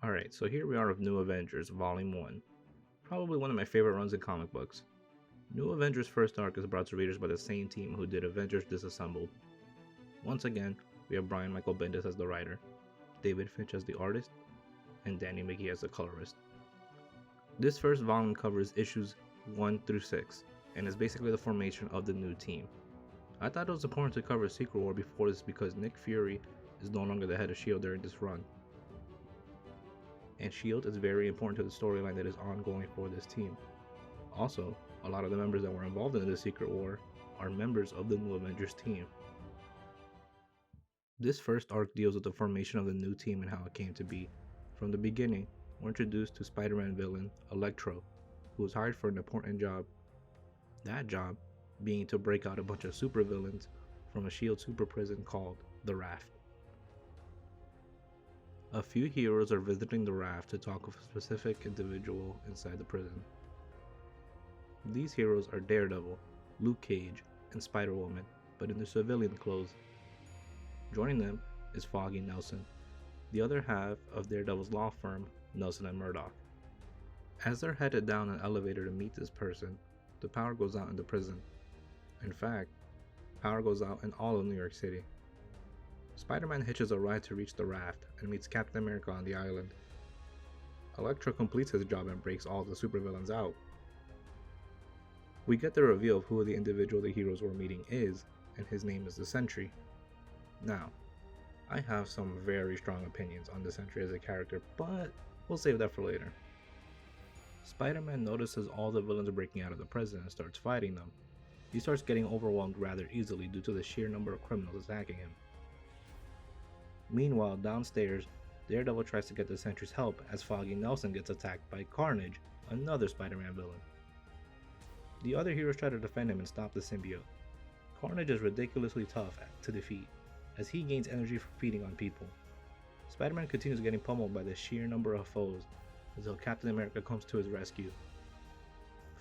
Alright, so here we are with New Avengers Volume 1. Probably one of my favorite runs in comic books. New Avengers' first arc is brought to readers by the same team who did Avengers Disassembled. Once again, we have Brian Michael Bendis as the writer, David Finch as the artist, and Danny McGee as the colorist. This first volume covers issues 1 through 6, and is basically the formation of the new team. I thought it was important to cover Secret War before this because Nick Fury is no longer the head of S.H.I.E.L.D. during this run. And S.H.I.E.L.D. is very important to the storyline that is ongoing for this team. Also, a lot of the members that were involved in the Secret War are members of the New Avengers team. This first arc deals with the formation of the new team and how it came to be. From the beginning, we're introduced to Spider-Man villain Electro, who was hired for an important job. That job being to break out a bunch of supervillains from a S.H.I.E.L.D. super prison called the Raft. A few heroes are visiting the Raft to talk with a specific individual inside the prison. These heroes are Daredevil, Luke Cage, and Spider-Woman, but in their civilian clothes. Joining them is Foggy Nelson, the other half of Daredevil's law firm, Nelson and Murdoch. As they're headed down an elevator to meet this person, the power goes out in the prison. In fact, power goes out in all of New York City. Spider-Man hitches a ride to reach the Raft and meets Captain America on the island. Electro completes his job and breaks all the supervillains out. We get the reveal of who the individual the heroes were meeting is, and his name is the Sentry. Now, I have some very strong opinions on the Sentry as a character, but we'll save that for later. Spider-Man notices all the villains breaking out of the prison and starts fighting them. He starts getting overwhelmed rather easily due to the sheer number of criminals attacking him. Meanwhile, downstairs, Daredevil tries to get the Sentry's help as Foggy Nelson gets attacked by Carnage, another Spider-Man villain. The other heroes try to defend him and stop the symbiote. Carnage is ridiculously tough to defeat, as he gains energy from feeding on people. Spider-Man continues getting pummeled by the sheer number of foes, until Captain America comes to his rescue.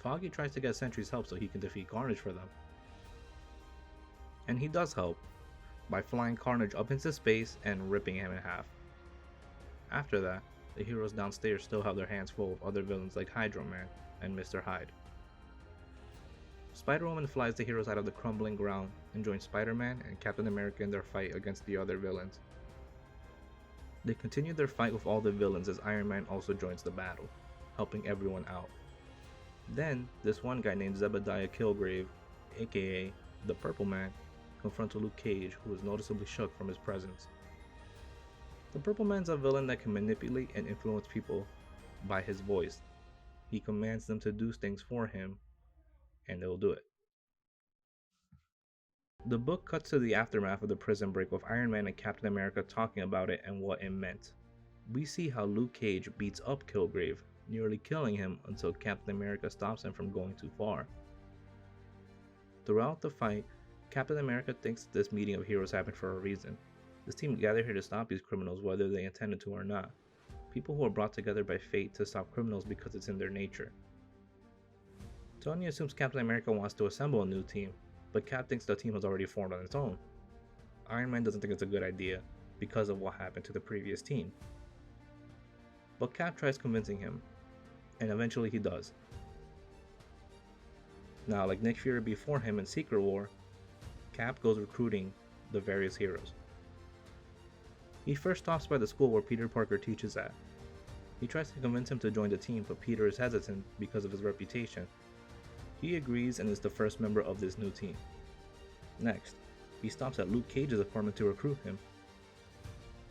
Foggy tries to get Sentry's help so he can defeat Carnage for them. And he does help, by flying Carnage up into space and ripping him in half. After that, the heroes downstairs still have their hands full of other villains like Hydro Man and Mr. Hyde. Spider-Woman flies the heroes out of the crumbling ground and joins Spider-Man and Captain America in their fight against the other villains. They continue their fight with all the villains as Iron Man also joins the battle, helping everyone out. Then, this one guy named Zebediah Killgrave, aka the Purple Man, confronts Luke Cage, who is noticeably shook from his presence. The Purple Man's a villain that can manipulate and influence people by his voice. He commands them to do things for him, and they'll do it. The book cuts to the aftermath of the prison break with Iron Man and Captain America talking about it and what it meant. We see how Luke Cage beats up Killgrave, nearly killing him until Captain America stops him from going too far. Throughout the fight, Captain America thinks this meeting of heroes happened for a reason. This team gathered here to stop these criminals whether they intended to or not. People who are brought together by fate to stop criminals because it's in their nature. Tony assumes Captain America wants to assemble a new team, but Cap thinks the team has already formed on its own. Iron Man doesn't think it's a good idea because of what happened to the previous team. But Cap tries convincing him, and eventually he does. Now, like Nick Fury before him in Secret War, Cap goes recruiting the various heroes. He first stops by the school where Peter Parker teaches at. He tries to convince him to join the team, but Peter is hesitant because of his reputation. He agrees and is the first member of this new team. Next, he stops at Luke Cage's apartment to recruit him.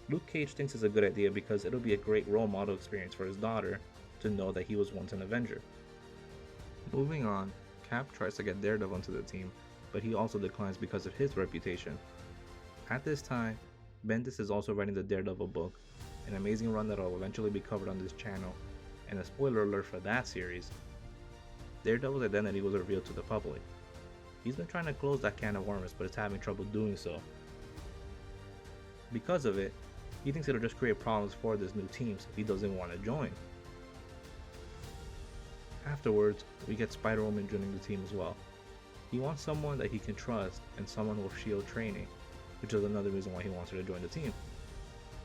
Luke Cage thinks it's a good idea because it'll be a great role model experience for his daughter to know that he was once an Avenger. Moving on, Cap tries to get Daredevil into the team, but he also declines because of his reputation. At this time, Bendis is also writing the Daredevil book, an amazing run that will eventually be covered on this channel, and a spoiler alert for that series. Daredevil's identity was revealed to the public. He's been trying to close that can of worms, but is having trouble doing so. Because of it, he thinks it'll just create problems for this new team, so he doesn't want to join. Afterwards, we get Spider-Woman joining the team as well. He wants someone that he can trust and someone with S.H.I.E.L.D. training, which is another reason why he wants her to join the team.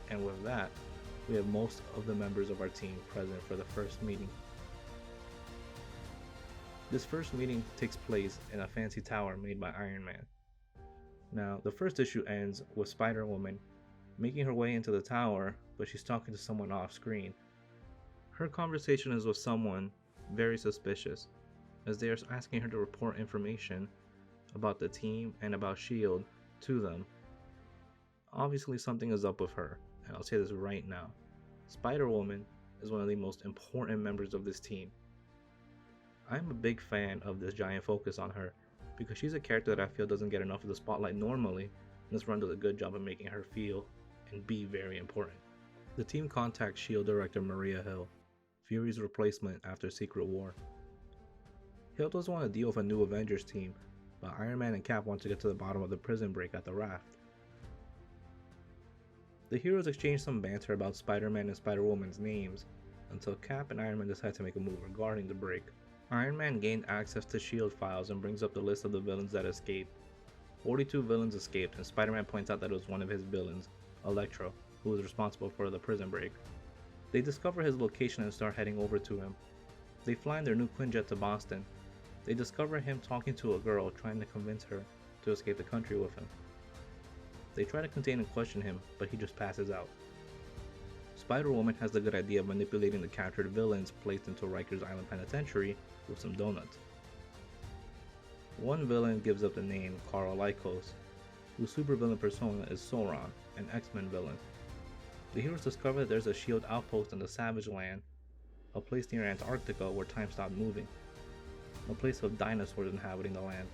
And with that, we have most of the members of our team present for the first meeting. This first meeting takes place in a fancy tower made by Iron Man. Now, the first issue ends with Spider-Woman making her way into the tower, but she's talking to someone off screen. Her conversation is with someone very suspicious, as they are asking her to report information about the team and about S.H.I.E.L.D. to them. Obviously something is up with her, and I'll say this right now. Spider-Woman is one of the most important members of this team. I'm a big fan of this giant focus on her, because she's a character that I feel doesn't get enough of the spotlight normally, and this run does a good job of making her feel and be very important. The team contacts S.H.I.E.L.D. director Maria Hill, Fury's replacement after Secret War. Hill doesn't want to deal with a new Avengers team, but Iron Man and Cap want to get to the bottom of the prison break at the raft. The heroes exchange some banter about Spider-Man and Spider-Woman's names, until Cap and Iron Man decide to make a move regarding the break. Iron Man gained access to S.H.I.E.L.D. files and brings up the list of the villains that escaped. 42 villains escaped, and Spider-Man points out that it was one of his villains, Electro, who was responsible for the prison break. They discover his location and start heading over to him. They fly in their new Quinjet to Boston. They discover him talking to a girl, trying to convince her to escape the country with him. They try to contain and question him, but he just passes out. Spider-Woman has the good idea of manipulating the captured villains placed into Rikers Island Penitentiary with some donuts. One villain gives up the name Karl Lycos, whose supervillain persona is Sauron, an X-Men villain. The heroes discover that there's a S.H.I.E.L.D. outpost in the Savage Land, a place near Antarctica where time stopped moving, a place of dinosaurs inhabiting the land.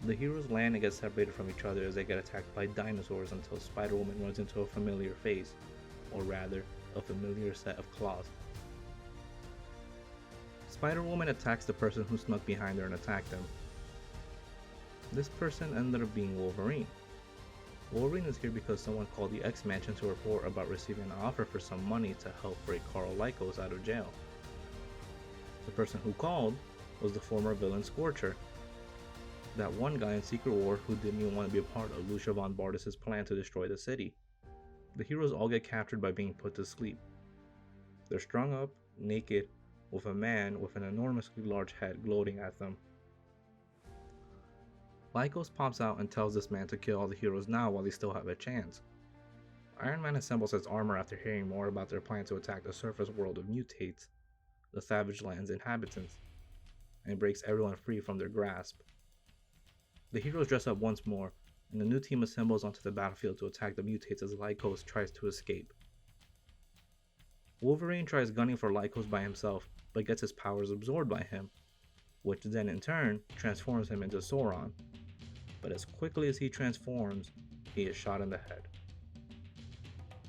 The heroes land and get separated from each other as they get attacked by dinosaurs until Spider-Woman runs into a familiar face, or rather, a familiar set of claws. Spider-Woman attacks the person who snuck behind her and attacked them. This person ended up being Wolverine. Wolverine is here because someone called the X-Mansion to report about receiving an offer for some money to help break Karl Lycos out of jail. The person who called was the former villain Scorcher, that one guy in Secret War who didn't even want to be a part of Lucia von Bardas' plan to destroy the city. The heroes all get captured by being put to sleep. They're strung up, naked, with a man with an enormously large head gloating at them. Lycos pops out and tells this man to kill all the heroes now while they still have a chance. Iron Man assembles his armor after hearing more about their plan to attack the surface world of mutates, the Savage Land's inhabitants, and breaks everyone free from their grasp. The heroes dress up once more, and the new team assembles onto the battlefield to attack the mutates as Lycos tries to escape. Wolverine tries gunning for Lycos by himself, but gets his powers absorbed by him, which then in turn transforms him into Sauron. But as quickly as he transforms, he is shot in the head.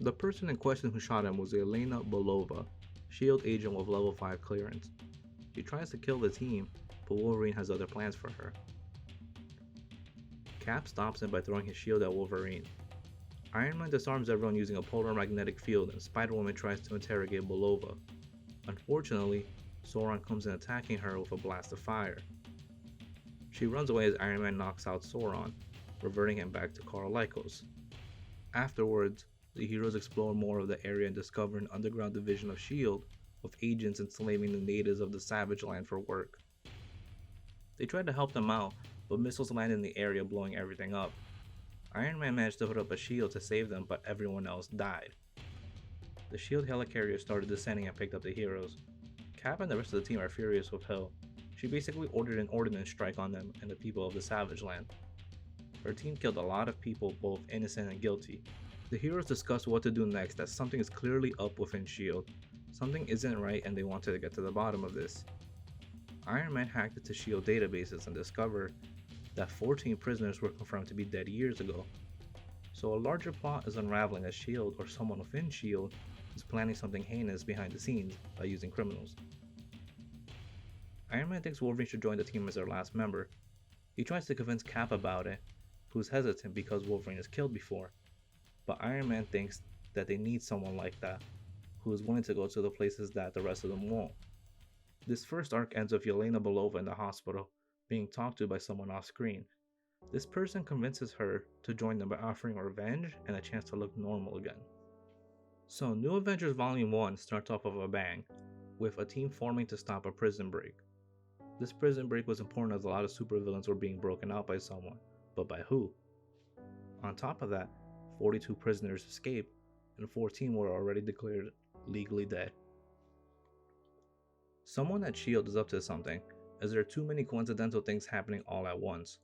The person in question who shot him was Elena Belova, S.H.I.E.L.D. agent with level 5 clearance. She tries to kill the team, but Wolverine has other plans for her. Cap stops him by throwing his shield at Wolverine. Iron Man disarms everyone using a polar magnetic field, and Spider-Woman tries to interrogate Belova. Unfortunately, Sauron comes in attacking her with a blast of fire. She runs away as Iron Man knocks out Sauron, reverting him back to Karl Lycos. Afterwards, the heroes explore more of the area and discover an underground division of S.H.I.E.L.D. with agents enslaving the natives of the Savage Land for work. They tried to help them out, but missiles land in the area, blowing everything up. Iron Man managed to put up a shield to save them, but everyone else died. The S.H.I.E.L.D. helicarrier started descending and picked up the heroes. Cap and the rest of the team are furious with Hill. She basically ordered an ordnance strike on them and the people of the Savage Land. Her team killed a lot of people, both innocent and guilty. The heroes discuss what to do next, as something is clearly up within S.H.I.E.L.D. Something isn't right and they wanted to get to the bottom of this. Iron Man hacked into S.H.I.E.L.D. databases and discovered that 14 prisoners were confirmed to be dead years ago. So a larger plot is unraveling as S.H.I.E.L.D. or someone within S.H.I.E.L.D. is planning something heinous behind the scenes by using criminals. Iron Man thinks Wolverine should join the team as their last member. He tries to convince Cap about it, who's hesitant because Wolverine is killed before. But Iron Man thinks that they need someone like that, who is willing to go to the places that the rest of them won't. This first arc ends with Yelena Belova in the hospital, being talked to by someone off screen. This person convinces her to join them by offering revenge and a chance to look normal again. So, New Avengers Volume 1 starts off of a bang, with a team forming to stop a prison break. This prison break was important as a lot of supervillains were being broken out by someone, but by who? On top of that, 42 prisoners escaped, and 14 were already declared legally dead. Someone at S.H.I.E.L.D. is up to something, as there are too many coincidental things happening all at once.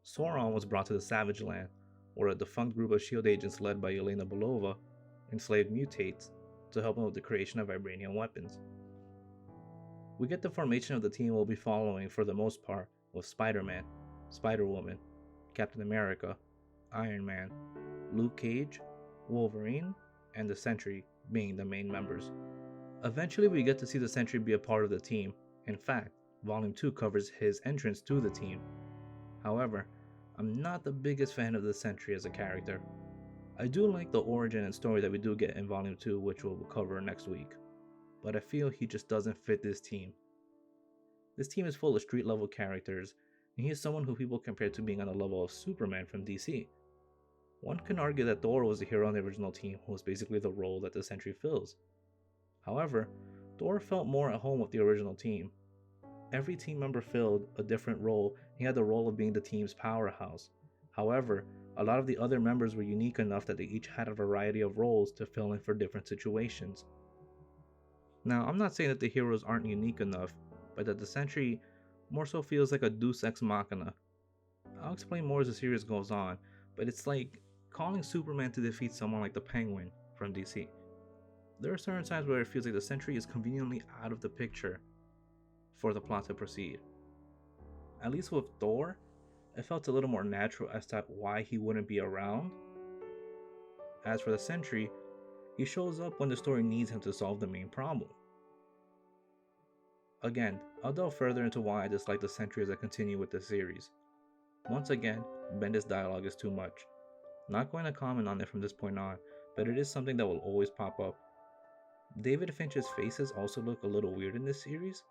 Sauron was brought to the Savage Land, where a defunct group of S.H.I.E.L.D. agents led by Yelena Belova enslaved mutates to help them with the creation of vibranium weapons. We get the formation of the team we'll be following for the most part with Spider-Man, Spider-Woman, Captain America, Iron Man, Luke Cage, Wolverine, and the Sentry being the main members. Eventually we get to see the Sentry be a part of the team. In fact, Volume 2 covers his entrance to the team. However, I'm not the biggest fan of the Sentry as a character. I do like the origin and story that we do get in Volume 2, which we'll cover next week, but I feel he just doesn't fit this team. This team is full of street level characters, and he is someone who people compare to being on the level of Superman from DC. One can argue that Thor was the hero on the original team who was basically the role that the Sentry fills. However, Thor felt more at home with the original team. Every team member filled a different role. He had the role of being the team's powerhouse. However, a lot of the other members were unique enough that they each had a variety of roles to fill in for different situations. Now, I'm not saying that the heroes aren't unique enough, but that the Sentry more so feels like a deus ex machina. I'll explain more as the series goes on, but it's like calling Superman to defeat someone like the Penguin from DC. There are certain times where it feels like the Sentry is conveniently out of the picture for the plot to proceed. At least with Thor, it felt a little more natural as to why he wouldn't be around. As for the Sentry, he shows up when the story needs him to solve the main problem. Again, I'll delve further into why I dislike the Sentry as I continue with the series. Once again, Bendis' dialogue is too much. Not going to comment on it from this point on, but it is something that will always pop up. David Finch's faces also look a little weird in this series.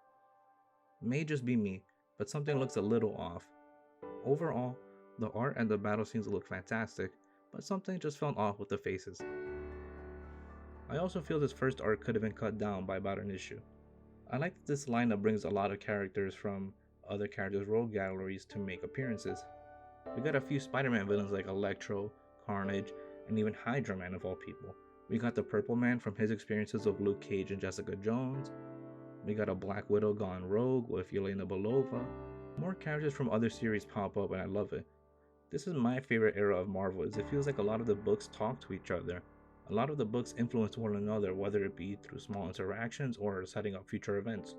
May just be me, but something looks a little off. Overall, the art and the battle scenes look fantastic, but something just felt off with the faces. I also feel this first arc could have been cut down by about an issue. I like that this lineup brings a lot of characters from other characters' rogue galleries to make appearances. We got a few Spider-Man villains like Electro, Carnage, and even Hydra Man of all people. We got the Purple Man from his experiences with Luke Cage and Jessica Jones. We got a Black Widow gone rogue with Yelena Belova. More characters from other series pop up and I love it. This is my favorite era of Marvel, as it feels like a lot of the books talk to each other. A lot of the books influence one another, whether it be through small interactions or setting up future events.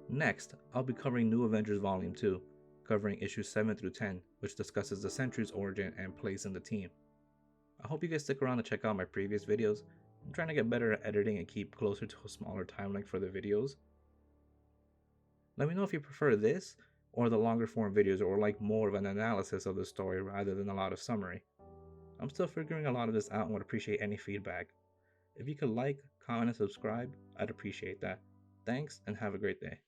Next, I'll be covering New Avengers Volume 2, covering issues 7 through 10, which discusses the Sentry's origin and place in the team. I hope you guys stick around to check out my previous videos. I'm trying to get better at editing and keep closer to a smaller time length for the videos. Let me know if you prefer this or the longer form videos or like more of an analysis of the story rather than a lot of summary. I'm still figuring a lot of this out and would appreciate any feedback. If you could like, comment, and subscribe, I'd appreciate that. Thanks and have a great day.